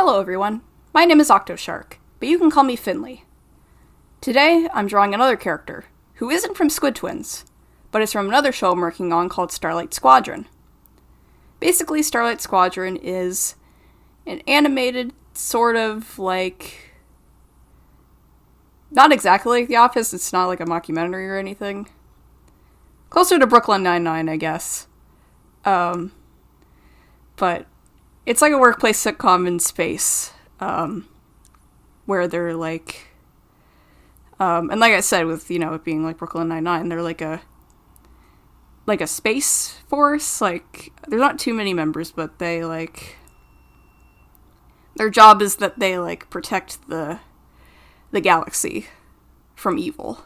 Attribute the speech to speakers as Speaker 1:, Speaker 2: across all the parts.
Speaker 1: Hello everyone, my name is Octoshark, but you can call me Finley. Today, I'm drawing another character, who isn't from Squid Twins, but is from another show I'm working on called Starlight Squadron. Basically, Starlight Squadron is an animated, sort of like... not exactly like The Office, it's not like a mockumentary or anything. Closer to Brooklyn Nine-Nine, I guess. But it's like a workplace sitcom in space, where they're like, and like I said, with, it being like Brooklyn Nine-Nine, they're like a space force. Like, there's not too many members, but they, like, their job is that they, like, protect the galaxy from evil.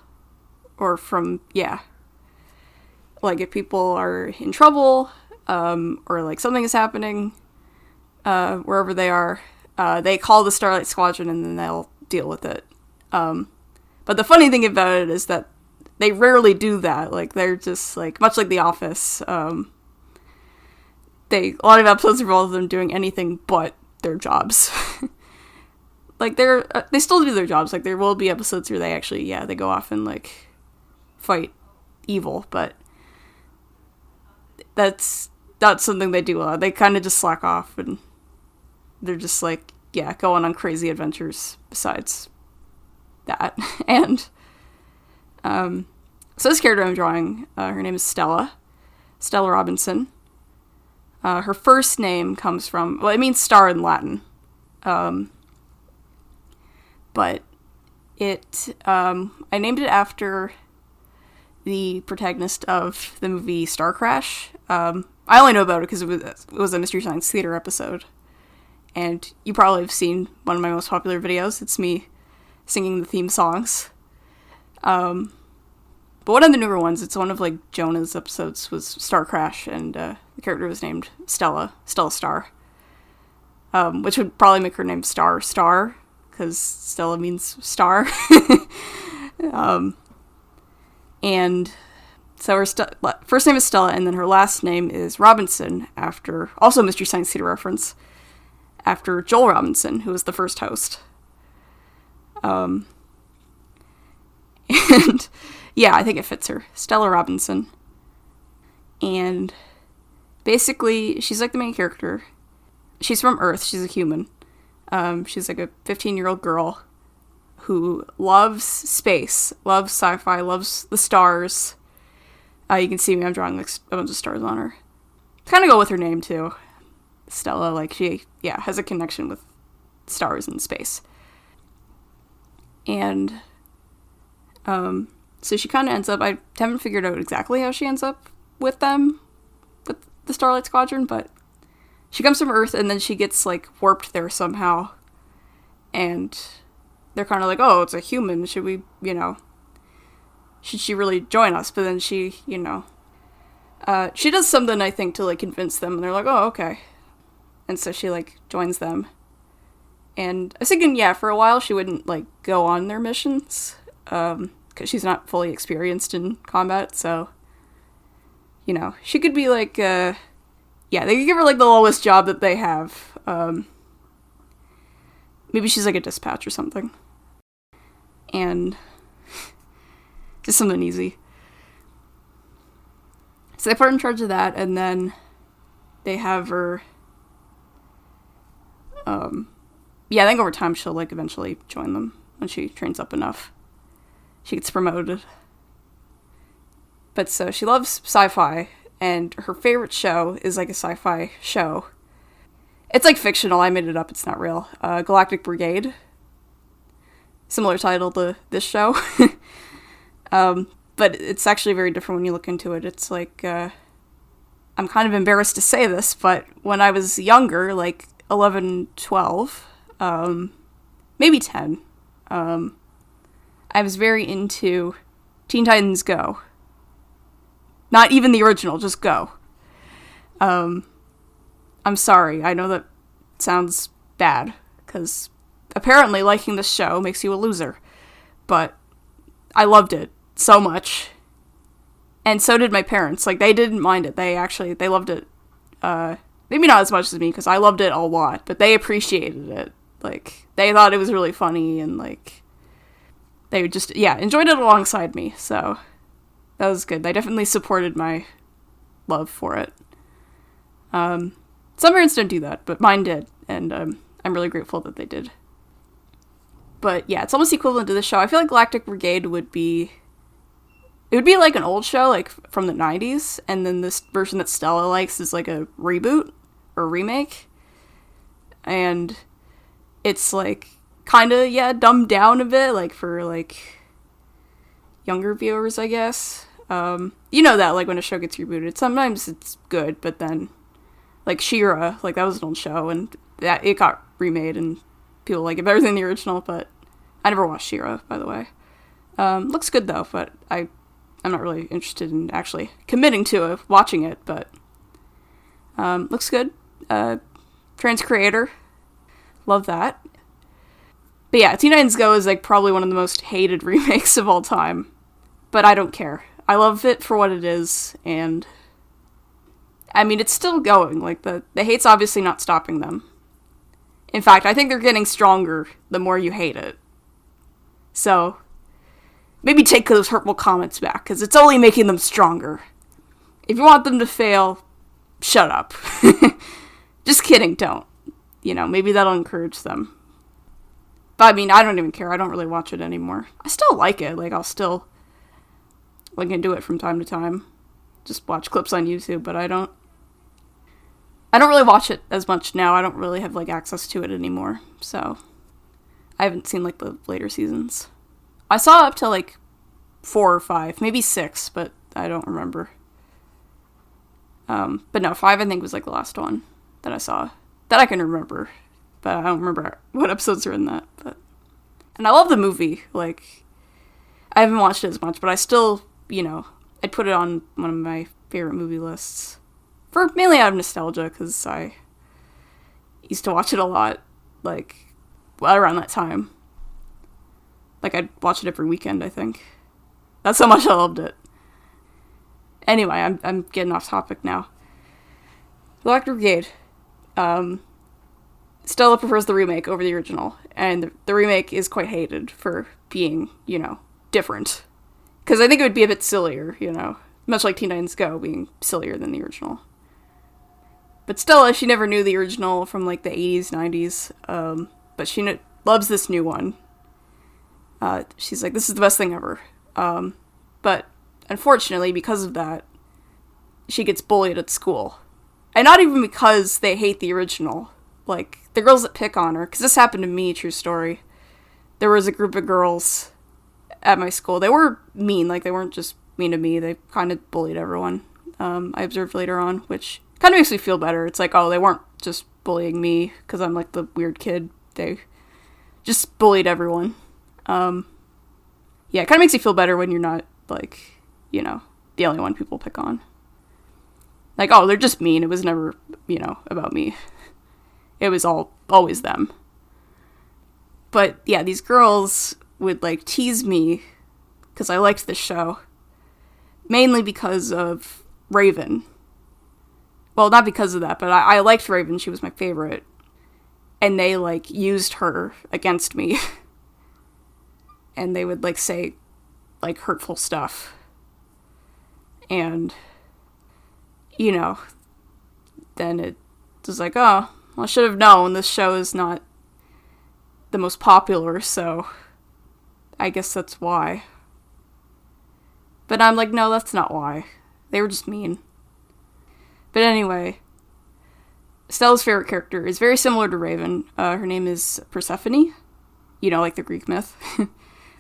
Speaker 1: Or from, like, if people are in trouble, or, like, something is happening, wherever they are, they call the Starlight Squadron and then they'll deal with it. But the funny thing about it is that they rarely do that. Like, they're just, like, much like The Office, a lot of episodes involve them doing anything but their jobs. Like, they still do their jobs. Like, there will be episodes where they actually, they go off and, like, fight evil, but that's not something they do a lot. They kind of just slack off, and they're just, like, going on crazy adventures besides that. And, so this character I'm drawing, her name is Stella Robinson. Her first name comes from, well, it means star in Latin. But I named it after the protagonist of the movie Star Crash. I only know about it because it was a Mystery Science Theater episode. And you probably have seen one of my most popular videos. It's me singing the theme songs. But one of the newer ones, it's one of, like, Jonah's episodes, was Star Crash, and the character was named Stella Star. Which would probably make her name Star, because Stella means star. And so her first name is Stella, and then her last name is Robinson, after, also a Mystery Science Theater reference, after Joel Robinson, who was the first host. And I think it fits her. Stella Robinson. And basically, she's like the main character. She's from Earth. She's a human. She's like a 15-year-old girl who loves space, loves sci-fi, loves the stars. You can see me, I'm drawing like a bunch of stars on her. Kind of go with her name, too. Stella, like, she, has a connection with stars and space. And, so she kind of ends up, I haven't figured out exactly how she ends up with them, with the Starlight Squadron, but she comes from Earth, and then she gets, like, warped there somehow, and they're kind of like, oh, it's a human, should we, should she really join us? But then she, she does something, I think, to, like, convince them, and they're like, oh, okay. And so she, like, joins them. And I was thinking, for a while she wouldn't, like, go on their missions, because she's not fully experienced in combat, so, she could be, like, they could give her, like, the lowest job that they have. Maybe she's, like, a dispatch or something. And just something easy. So they put her in charge of that, and then they have her, I think over time she'll, like, eventually join them when she trains up enough. She gets promoted. But so she loves sci-fi, and her favorite show is, like, a sci-fi show. It's, like, fictional. I made it up. It's not real. Galactic Brigade. Similar title to this show. But it's actually very different when you look into it. It's, like, I'm kind of embarrassed to say this, but when I was younger, like, 11, 12, maybe 10, I was very into Teen Titans Go. Not even the original, just Go. I'm sorry, I know that sounds bad, because apparently liking this show makes you a loser, but I loved it so much, and so did my parents. Like, they didn't mind it, they loved it maybe not as much as me, because I loved it a lot, but they appreciated it. Like, they thought it was really funny, and, like, they just, yeah, enjoyed it alongside me, so that was good. They definitely supported my love for it. Some parents don't do that, but mine did, and I'm really grateful that they did. But yeah, it's almost equivalent to this show. I feel like Galactic Brigade would be like an old show, like from the 90s, and then this version that Stella likes is like a reboot or remake. And it's like kind of, yeah, dumbed down a bit, like for like younger viewers, I guess. You know that, like when a show gets rebooted, sometimes it's good, but then like She-Ra, like that was an old show, and that it got remade, and people like it better than the original, but I never watched She-Ra, by the way. Looks good though, but I'm not really interested in actually committing to watching it, but looks good. Trans creator. Love that. But yeah, Teen Titans Go is like probably one of the most hated remakes of all time, but I don't care. I love it for what it is, and I mean, it's still going. Like, the hate's obviously not stopping them. In fact, I think they're getting stronger the more you hate it. So, maybe take those hurtful comments back, because it's only making them stronger. If you want them to fail, shut up. Just kidding, don't. You know, maybe that'll encourage them. But, I mean, I don't even care. I don't really watch it anymore. I still like it. Like, I'll still, like, do it from time to time. Just watch clips on YouTube, but I don't really watch it as much now. I don't really have, like, access to it anymore, so I haven't seen, like, the later seasons. I saw up to, like, 4 or 5, maybe 6, but I don't remember. But no, 5 I think was, like, the last one that I saw, that I can remember, but I don't remember what episodes are in that, but, and I love the movie, like, I haven't watched it as much, but I still, you know, I'd put it on one of my favorite movie lists. For mainly out of nostalgia, because I used to watch it a lot, like, around that time. Like, I'd watch it every weekend, I think. That's how much I loved it. Anyway, I'm getting off topic now. Galactic Brigade. Stella prefers the remake over the original, and the remake is quite hated for being, you know, different. Because I think it would be a bit sillier, you know, much like Teen Titans Go being sillier than the original. But Stella, she never knew the original from, like, the 80s, 90s, but she loves this new one. She's like, this is the best thing ever. But, unfortunately, because of that, she gets bullied at school. And not even because they hate the original. Like, the girls that pick on her, because this happened to me, true story. There was a group of girls at my school. They were mean, like, they weren't just mean to me, they kind of bullied everyone. I observed later on, which kind of makes me feel better. It's like, oh, they weren't just bullying me because I'm like the weird kid. They just bullied everyone. Yeah, it kind of makes you feel better when you're not, like, you know, the only one people pick on. Like, oh, they're just mean. It was never, you know, about me. It was always them. But yeah, these girls would, like, tease me because I liked this show. Mainly because of Raven. Well, not because of that, but I liked Raven. She was my favorite. And they, like, used her against me. And they would, like, say, like, hurtful stuff. And, you know, then it was like, oh, well, I should have known this show is not the most popular, so I guess that's why. But I'm like, no, that's not why. They were just mean. But anyway, Stella's favorite character is very similar to Raven. Her name is Persephone. You know, like the Greek myth.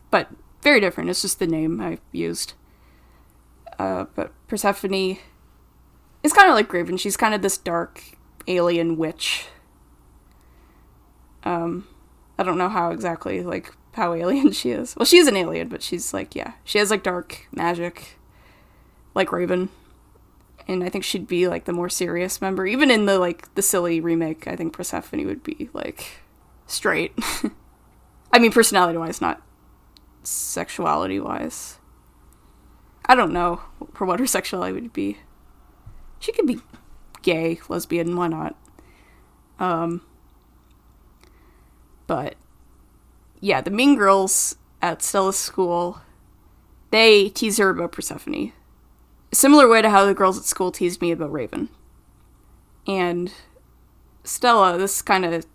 Speaker 1: But very different. It's just the name I used. But Persephone is kind of like Raven. She's kind of this dark alien witch. I don't know how exactly, like, how alien she is. Well, she is an alien, but she's, like, yeah. She has, like, dark magic, like Raven. And I think she'd be, like, the more serious member. Even in the, like, the silly remake, I think Persephone would be, like, straight. I mean, personality-wise, not sexuality-wise. I don't know for what her sexuality would be. She could be gay, lesbian, why not? But yeah, the mean girls at Stella's school, they tease her about Persephone. A similar way to how the girls at school teased me about Raven. And Stella, this kind of, is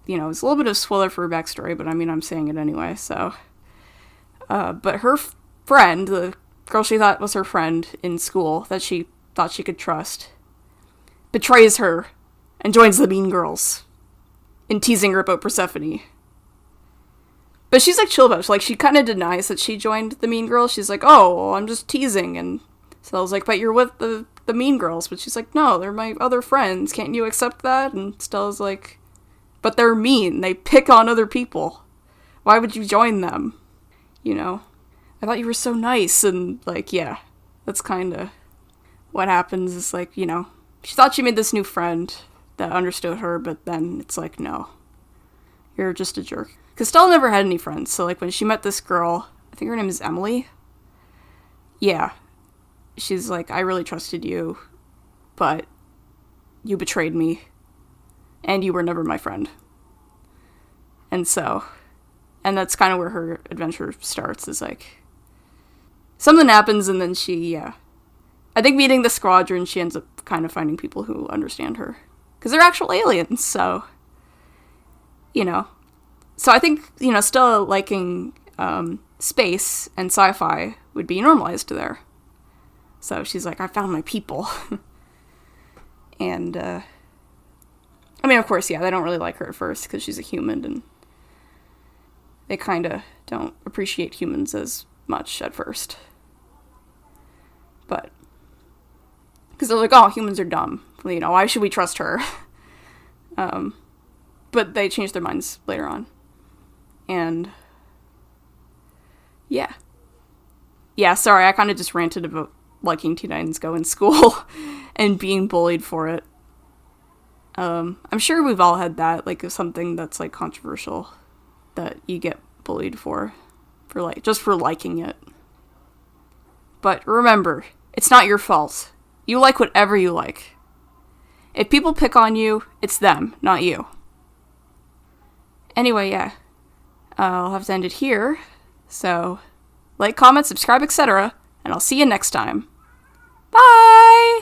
Speaker 1: a little bit of a spoiler for her backstory, but I mean, I'm saying it anyway, so. But her friend, the girl she thought was her friend in school, that she thought she could trust, betrays her and joins the mean girls in teasing her about Persephone. But she's, chill about it. Like, she kind of denies that she joined the mean girls. She's like, oh, well, I'm just teasing. And Stella's like, but you're with the mean girls. But she's like, no, they're my other friends. Can't you accept that? And Stella's like, but they're mean. They pick on other people. Why would you join them? I thought you were so nice. And, yeah, that's kind of what happens. Is she thought she made this new friend that understood her, but then it's like, no, you're just a jerk. Because Stella never had any friends, so, when she met this girl, I think her name is Emily, yeah, she's like, I really trusted you, but you betrayed me, and you were never my friend. And that's kind of where her adventure starts, is, something happens, and then she, I think meeting the squadron, she ends up kind of finding people who understand her. Because they're actual aliens, so, So I think, Stella liking space and sci-fi would be normalized there. So she's like, I found my people. And, I mean, of course, yeah, they don't really like her at first because she's a human, and they kind of don't appreciate humans as much at first. But, because they're like, oh, humans are dumb. Why should we trust her? But they change their minds later on. And, yeah. Yeah, sorry, I kind of just ranted about liking Teen Titans Go in school and being bullied for it. I'm sure we've all had that, something that's, controversial that you get bullied for just for liking it. But remember, it's not your fault. You like whatever you like. If people pick on you, it's them, not you. Anyway, yeah. I'll have to end it here. So, comment, subscribe, etc. And I'll see you next time. Bye!